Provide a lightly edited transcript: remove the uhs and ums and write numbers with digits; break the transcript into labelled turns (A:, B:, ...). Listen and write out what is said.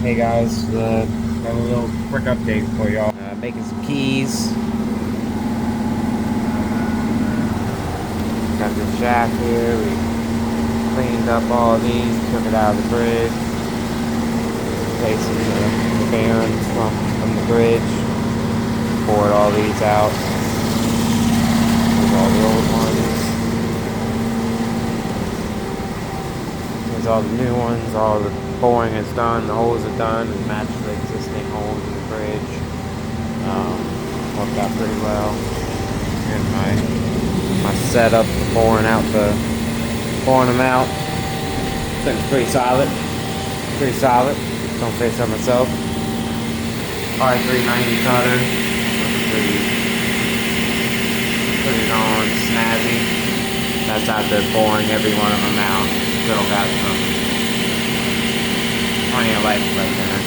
A: Hey guys, got a little quick update for y'all. Making some keys. Got the jack here. We cleaned up all these, took it out of the bridge, replacing the bearings from the bridge. Poured all these out. Here's all the old ones. Here's all the new ones. All the boring is done. The holes are done and match the existing holes in the bridge. Worked out pretty well. Here's my setup for pouring them out. Looks pretty solid. Pretty solid. Don't say so myself. R390 cutter. Pretty darn snazzy. That's after pouring every one of them out. Still got some plenty of life right there.